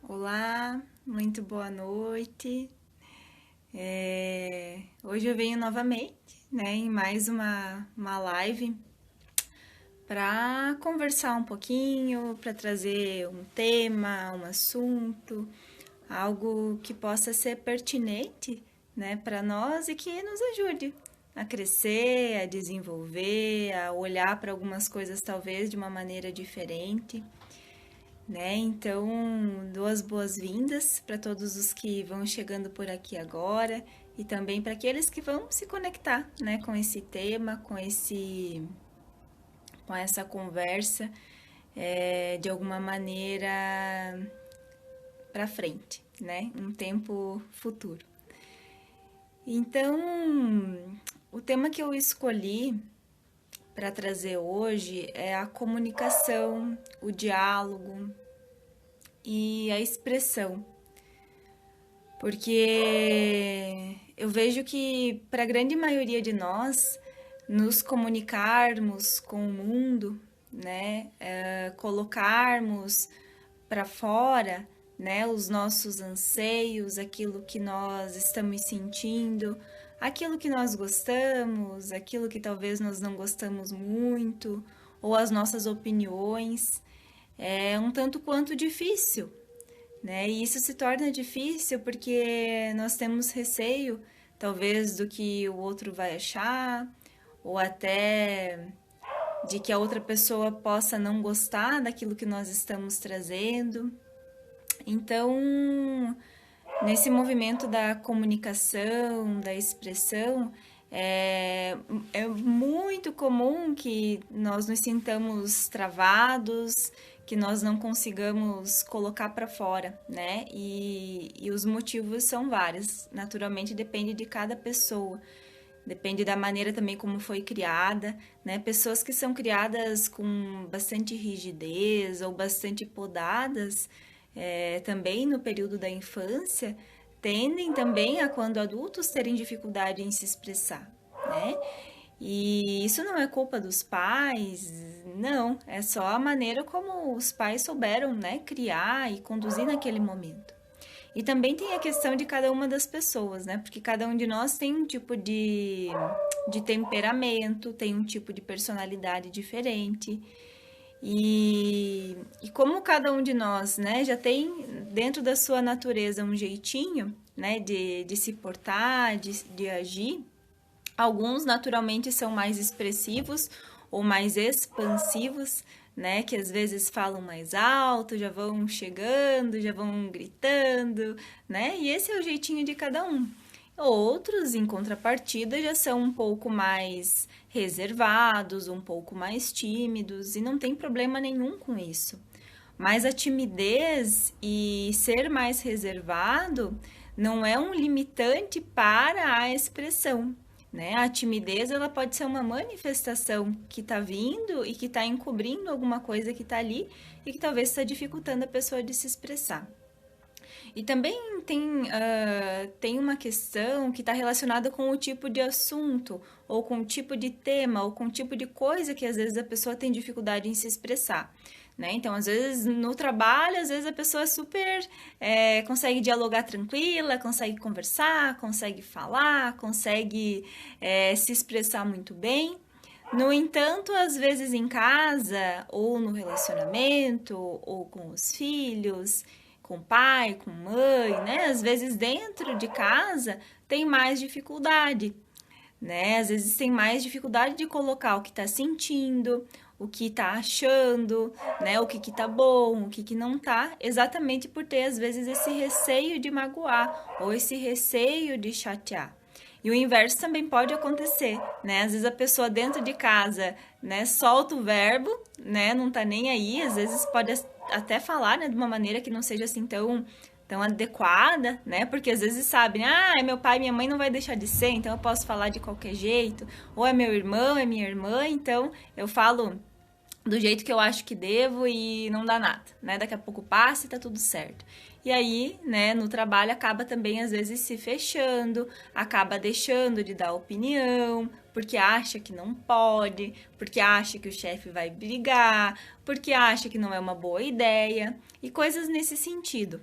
Olá, muito boa noite. Hoje eu venho novamente, né, em mais uma live para conversar um pouquinho, para trazer um tema, um assunto, algo que possa ser pertinente, né, para nós e que nos ajude a crescer, a desenvolver, a olhar para algumas coisas talvez de uma maneira diferente, né? Então, dou as boas-vindas para todos os que vão chegando por aqui agora e também para aqueles que vão se conectar, né, com esse tema, com essa conversa, de alguma maneira para frente, né? Um tempo futuro. Então, o tema que eu escolhi para trazer hoje é a comunicação, o diálogo e a expressão. Porque eu vejo que para a grande maioria de nós, nos comunicarmos com o mundo, né, colocarmos para fora, né, os nossos anseios, aquilo que nós estamos sentindo, aquilo que nós gostamos, aquilo que talvez nós não gostamos muito, ou as nossas opiniões, é um tanto quanto difícil, né? E isso se torna difícil porque nós temos receio, talvez, do que o outro vai achar, ou até de que a outra pessoa possa não gostar daquilo que nós estamos trazendo. Então, nesse movimento da comunicação, da expressão, é muito comum que nós nos sintamos travados, que nós não consigamos colocar para fora, né? E os motivos são vários. Naturalmente, depende de cada pessoa. Depende da maneira também como foi criada, né? Pessoas que são criadas com bastante rigidez ou bastante podadas, também no período da infância, tendem também a, quando adultos, terem dificuldade em se expressar, né? E isso não é culpa dos pais, não, é só a maneira como os pais souberam, né, criar e conduzir naquele momento. E também tem a questão de cada uma das pessoas, né? Porque cada um de nós tem um tipo de temperamento, tem um tipo de personalidade diferente. E como cada um de nós, né, já tem dentro da sua natureza um jeitinho, né, de se portar, de agir, alguns naturalmente são mais expressivos ou mais expansivos, né? Que às vezes falam mais alto, já vão chegando, já vão gritando, né? E esse é o jeitinho de cada um. Outros, em contrapartida, já são um pouco mais reservados, um pouco mais tímidos, e não tem problema nenhum com isso. Mas a timidez e ser mais reservado não é um limitante para a expressão, né? A timidez, ela pode ser uma manifestação que está vindo e que está encobrindo alguma coisa que está ali e que talvez está dificultando a pessoa de se expressar. E também tem uma questão que está relacionada com o tipo de assunto, ou com o tipo de tema, ou com o tipo de coisa que às vezes a pessoa tem dificuldade em se expressar. Né? Então, às vezes no trabalho, às vezes a pessoa consegue dialogar tranquila, consegue conversar, consegue falar, consegue se expressar muito bem. No entanto, às vezes em casa, ou no relacionamento, ou com os filhos, com pai, com mãe, né? Às vezes dentro de casa tem mais dificuldade, né? Às vezes tem mais dificuldade de colocar o que está sentindo, o que está achando, né? O que tá bom, o que não tá, exatamente por ter às vezes esse receio de magoar ou esse receio de chatear. E o inverso também pode acontecer, né? Às vezes a pessoa dentro de casa, né, solta o verbo, né, não tá nem aí, às vezes pode até falar, né, de uma maneira que não seja assim tão adequada, né? Porque às vezes sabem, é meu pai, minha mãe não vai deixar de ser, então eu posso falar de qualquer jeito, ou é meu irmão, é minha irmã, então eu falo do jeito que eu acho que devo e não dá nada, né? Daqui a pouco passa e tá tudo certo. E aí, né, no trabalho acaba também às vezes se fechando, acaba deixando de dar opinião, porque acha que não pode, porque acha que o chefe vai brigar, porque acha que não é uma boa ideia e coisas nesse sentido.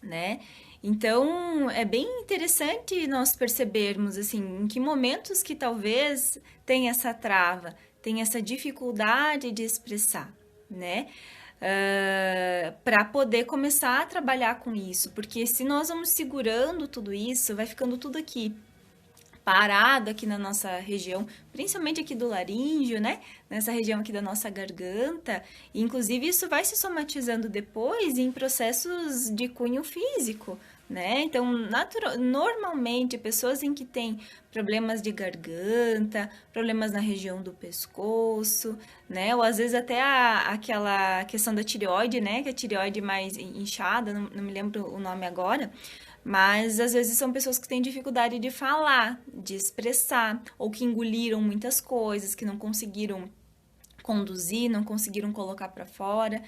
né? Então, é bem interessante nós percebermos, assim, em que momentos que talvez tem essa trava, tem essa dificuldade de expressar, né? Para poder começar a trabalhar com isso, porque se nós vamos segurando tudo isso, vai ficando tudo aqui parado aqui na nossa região, principalmente aqui do laríngeo, né? Nessa região aqui da nossa garganta. E, inclusive, isso vai se somatizando depois em processos de cunho físico, né? Então, normalmente, pessoas em que têm problemas de garganta, problemas na região do pescoço, né? Ou às vezes até aquela questão da tireoide, né? Que é a tireoide mais inchada, não me lembro o nome agora. Mas às vezes são pessoas que têm dificuldade de falar, de expressar, ou que engoliram muitas coisas, que não conseguiram conduzir, não conseguiram colocar para fora.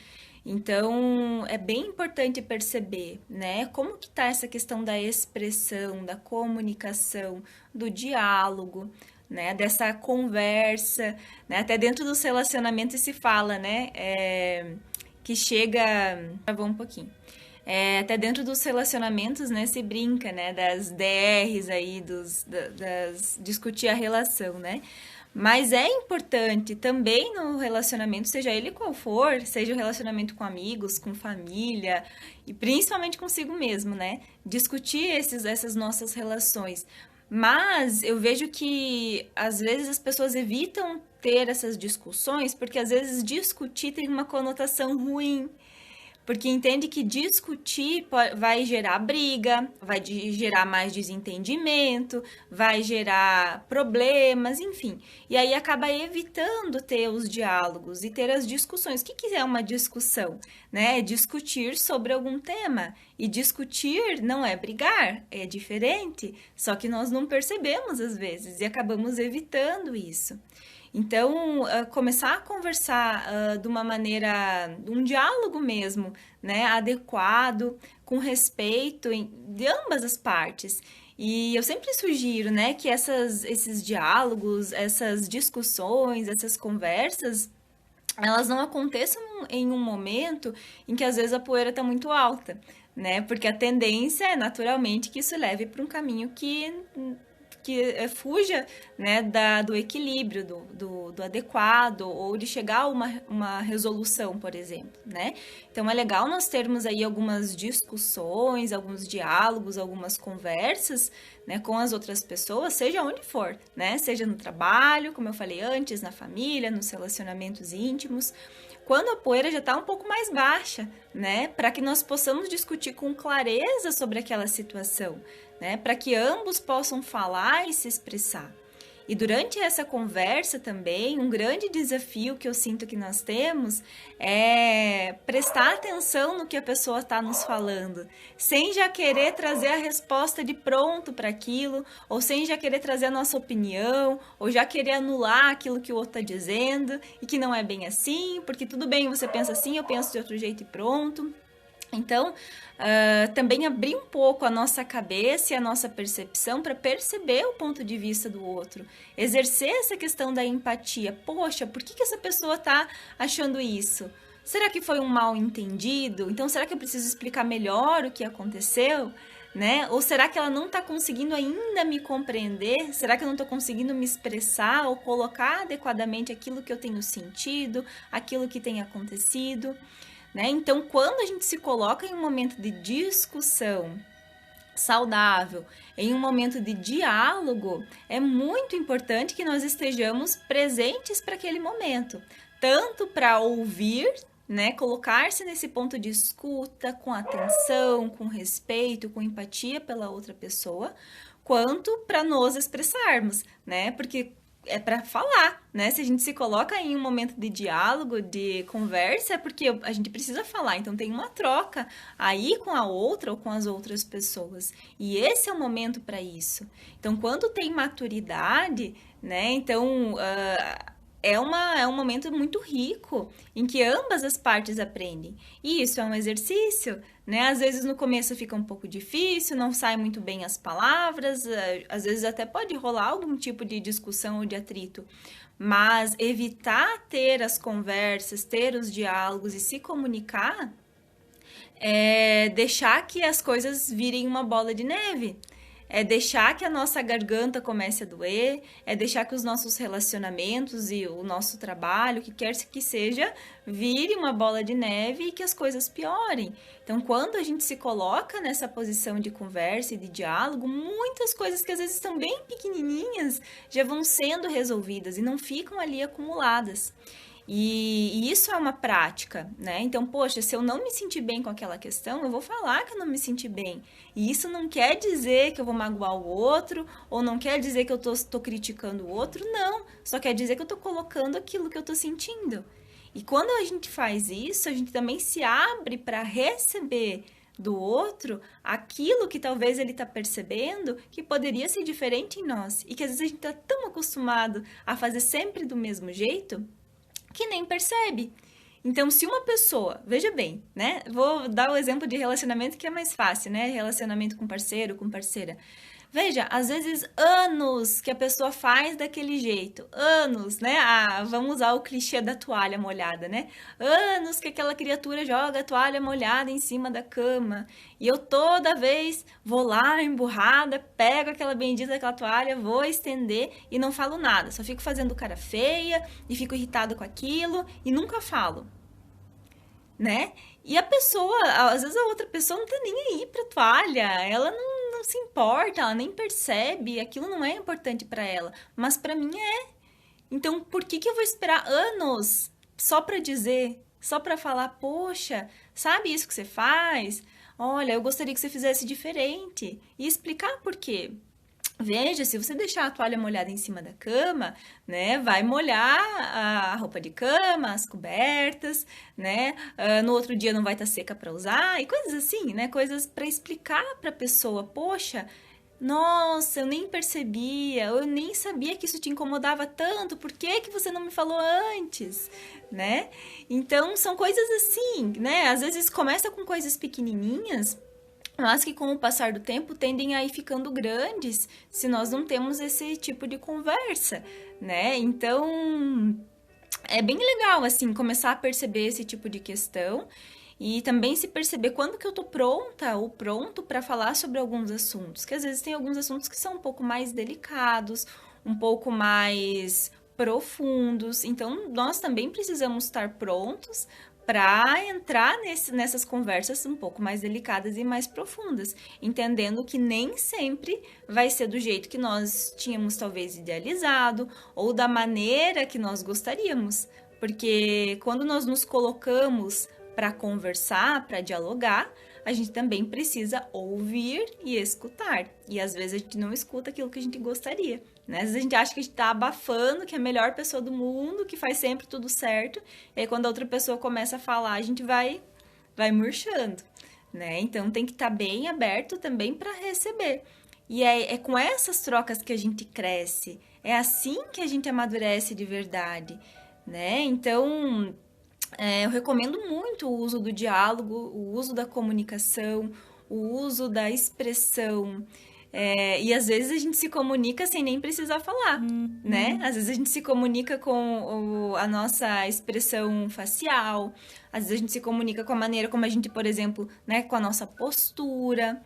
Então, é bem importante perceber, né, como que tá essa questão da expressão, da comunicação, do diálogo, né, dessa conversa, né, até dentro dos relacionamentos se fala, né, que chega... Travou um pouquinho. Até dentro dos relacionamentos, né, se brinca, né, das DRs aí, discutir a relação, né? Mas é importante também no relacionamento, seja ele qual for, seja o relacionamento com amigos, com família e principalmente consigo mesmo, né? Discutir essas nossas relações. Mas eu vejo que às vezes as pessoas evitam ter essas discussões porque às vezes discutir tem uma conotação ruim. Porque entende que discutir vai gerar briga, vai gerar mais desentendimento, vai gerar problemas, enfim. E aí acaba evitando ter os diálogos e ter as discussões. O que é uma discussão? Né? É discutir sobre algum tema. E discutir não é brigar, é diferente. Só que nós não percebemos às vezes e acabamos evitando isso. Então, começar a conversar de uma maneira, um diálogo mesmo, né, adequado, com respeito de ambas as partes. E eu sempre sugiro, né, que esses diálogos, essas discussões, essas conversas, elas não aconteçam em um momento em que às vezes a poeira está muito alta, né? Porque a tendência é naturalmente que isso leve para um caminho que fuja, né, do equilíbrio, do adequado, ou de chegar a uma resolução, por exemplo, né? Então, é legal nós termos aí algumas discussões, alguns diálogos, algumas conversas, né, com as outras pessoas, seja onde for, né? Seja no trabalho, como eu falei antes, na família, nos relacionamentos íntimos, quando a poeira já está um pouco mais baixa, né? Para que nós possamos discutir com clareza sobre aquela situação, né? Para que ambos possam falar e se expressar. E durante essa conversa também, um grande desafio que eu sinto que nós temos é prestar atenção no que a pessoa está nos falando, sem já querer trazer a resposta de pronto para aquilo, ou sem já querer trazer a nossa opinião, ou já querer anular aquilo que o outro está dizendo, e que não é bem assim, porque tudo bem, você pensa assim, eu penso de outro jeito e pronto. Então, também abrir um pouco a nossa cabeça e a nossa percepção para perceber o ponto de vista do outro. Exercer essa questão da empatia. Poxa, por que essa pessoa está achando isso? Será que foi um mal entendido? Então, será que eu preciso explicar melhor o que aconteceu? Né? Ou será que ela não está conseguindo ainda me compreender? Será que eu não estou conseguindo me expressar ou colocar adequadamente aquilo que eu tenho sentido, aquilo que tem acontecido? Né? Então, quando a gente se coloca em um momento de discussão saudável, em um momento de diálogo, é muito importante que nós estejamos presentes para aquele momento, tanto para ouvir, né, colocar-se nesse ponto de escuta, com atenção, com respeito, com empatia pela outra pessoa, quanto para nos expressarmos, né? Porque é para falar, né? Se a gente se coloca em um momento de diálogo, de conversa, é porque a gente precisa falar. Então, tem uma troca aí com a outra ou com as outras pessoas. E esse é o momento para isso. Então, quando tem maturidade, né? Então, é um momento muito rico em que ambas as partes aprendem. E isso é um exercício, né? Às vezes no começo fica um pouco difícil, não sai muito bem as palavras, às vezes até pode rolar algum tipo de discussão ou de atrito. Mas evitar ter as conversas, ter os diálogos e se comunicar É deixar que as coisas virem uma bola de neve. É deixar que a nossa garganta comece a doer, é deixar que os nossos relacionamentos e o nosso trabalho, o que quer que seja, vire uma bola de neve e que as coisas piorem. Então, quando a gente se coloca nessa posição de conversa e de diálogo, muitas coisas que às vezes estão bem pequenininhas já vão sendo resolvidas e não ficam ali acumuladas. E isso é uma prática, né? Então, poxa, se eu não me sentir bem com aquela questão, eu vou falar que eu não me senti bem. E isso não quer dizer que eu vou magoar o outro, ou não quer dizer que eu tô criticando o outro, não. Só quer dizer que eu tô colocando aquilo que eu tô sentindo. E quando a gente faz isso, a gente também se abre para receber do outro aquilo que talvez ele está percebendo que poderia ser diferente em nós. E que às vezes a gente está tão acostumado a fazer sempre do mesmo jeito que nem percebe. Então, se uma pessoa, veja bem, né? Vou dar o exemplo de relacionamento que é mais fácil, né? Relacionamento com parceiro, com parceira. Veja, às vezes anos que a pessoa faz daquele jeito, anos, né? Ah, vamos usar o clichê da toalha molhada, né? Anos que aquela criatura joga a toalha molhada em cima da cama. E eu toda vez vou lá emburrada, pego aquela bendita daquela toalha, vou estender e não falo nada. Só fico fazendo cara feia e fico irritado com aquilo e nunca falo, né? E a pessoa, às vezes a outra pessoa não tá nem aí pra toalha, ela não se importa, ela nem percebe, aquilo não é importante pra ela, mas pra mim é. Então, por que que eu vou esperar anos só pra dizer, só pra falar, poxa, sabe isso que você faz? Olha, eu gostaria que você fizesse diferente e explicar por quê. Veja, se você deixar a toalha molhada em cima da cama, né, vai molhar a roupa de cama, as cobertas, né, no outro dia não vai estar seca para usar, e coisas assim, né, coisas para explicar para a pessoa, poxa, nossa, eu nem percebia, eu nem sabia que isso te incomodava tanto, por que que você não me falou antes, né? Então, são coisas assim, né, às vezes começa com coisas pequenininhas, mas que com o passar do tempo tendem a ir ficando grandes se nós não temos esse tipo de conversa, né? Então, é bem legal, assim, começar a perceber esse tipo de questão e também se perceber quando que eu tô pronta ou pronto para falar sobre alguns assuntos, que às vezes tem alguns assuntos que são um pouco mais delicados, um pouco mais profundos, então nós também precisamos estar prontos para entrar nessas conversas um pouco mais delicadas e mais profundas, entendendo que nem sempre vai ser do jeito que nós tínhamos talvez idealizado ou da maneira que nós gostaríamos, porque quando nós nos colocamos para conversar, para dialogar, a gente também precisa ouvir e escutar. E às vezes a gente não escuta aquilo que a gente gostaria, né? Às vezes a gente acha que a gente tá abafando, que é a melhor pessoa do mundo, que faz sempre tudo certo. E aí quando a outra pessoa começa a falar, a gente vai murchando, né? Então tem que estar bem aberto também para receber. E é com essas trocas que a gente cresce. É assim que a gente amadurece de verdade, né? Então, eu recomendo muito o uso do diálogo, o uso da comunicação, o uso da expressão. E às vezes a gente se comunica sem nem precisar falar, né? Às vezes a gente se comunica com a nossa expressão facial, às vezes a gente se comunica com a maneira como a gente, por exemplo, né, com a nossa postura.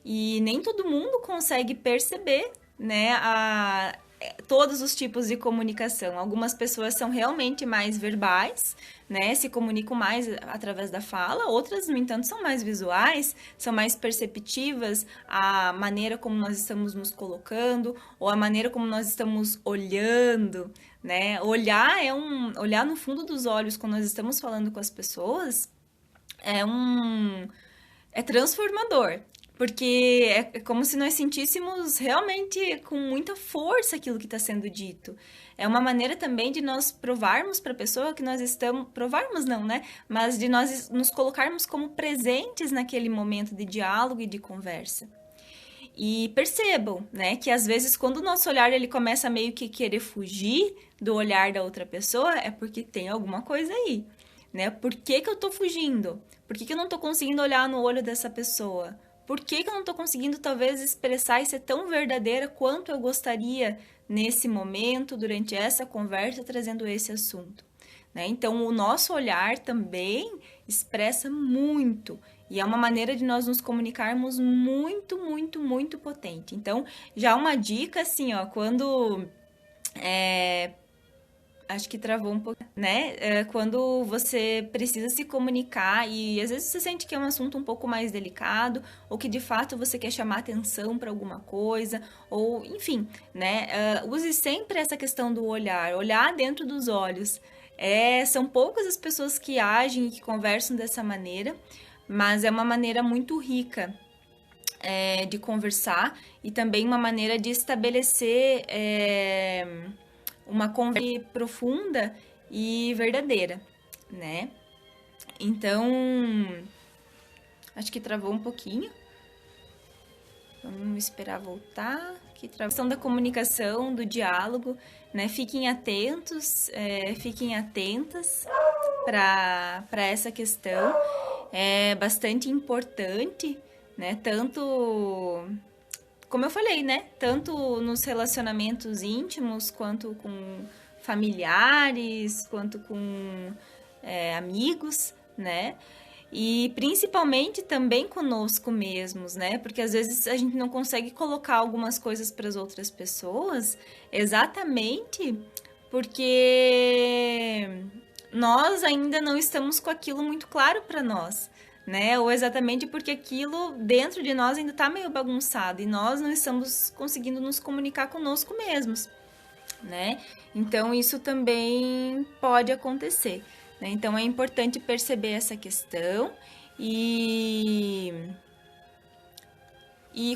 E nem todo mundo consegue perceber, né, todos os tipos de comunicação. Algumas pessoas são realmente mais verbais, né? Se comunicam mais através da fala, outras, no entanto, são mais visuais, são mais perceptivas a maneira como nós estamos nos colocando ou a maneira como nós estamos olhando, né? Olhar no fundo dos olhos quando nós estamos falando com as pessoas é transformador. Porque é como se nós sentíssemos realmente com muita força aquilo que está sendo dito. É uma maneira também de nós provarmos para a pessoa que nós estamos... Provarmos não, né? Mas de nós nos colocarmos como presentes naquele momento de diálogo e de conversa. E percebam, né, que às vezes quando o nosso olhar ele começa a meio que querer fugir do olhar da outra pessoa, é porque tem alguma coisa aí, né? Por que que eu tô fugindo? Por que que eu não tô conseguindo olhar no olho dessa pessoa? Por que que eu não tô conseguindo talvez expressar e ser tão verdadeira quanto eu gostaria nesse momento, durante essa conversa, trazendo esse assunto? né? Então, o nosso olhar também expressa muito. E é uma maneira de nós nos comunicarmos muito, muito, muito potente. Então, já uma dica, assim, ó, quando... acho que travou um pouco, né? Quando você precisa se comunicar e às vezes você sente que é um assunto um pouco mais delicado, ou que de fato você quer chamar atenção para alguma coisa, ou enfim, né? Use sempre essa questão do olhar dentro dos olhos. São poucas as pessoas que agem e que conversam dessa maneira, mas é uma maneira muito rica de conversar e também uma maneira de estabelecer uma conversa profunda e verdadeira, né? Então, acho que travou um pouquinho. Vamos esperar voltar. Que a questão da comunicação, do diálogo, né? Fiquem atentos, fiquem atentas para essa questão. É bastante importante, né? Tanto, como eu falei, né? Tanto nos relacionamentos íntimos, quanto com familiares, quanto com amigos, né? E principalmente também conosco mesmos, né? Porque às vezes a gente não consegue colocar algumas coisas para as outras pessoas exatamente porque nós ainda não estamos com aquilo muito claro para nós, né? Ou exatamente porque aquilo dentro de nós ainda está meio bagunçado e nós não estamos conseguindo nos comunicar conosco mesmos, né? Então isso também pode acontecer, né? Então é importante perceber essa questão e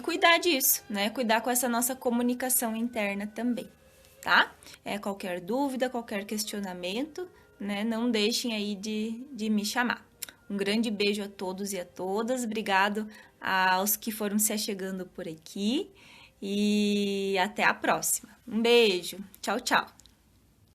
cuidar disso, né? Cuidar com essa nossa comunicação interna também, tá? Qualquer dúvida, qualquer questionamento, né? Não deixem aí de me chamar. Um grande beijo a todos e a todas. Obrigado aos que foram se achegando por aqui. E até a próxima. Um beijo. Tchau, tchau.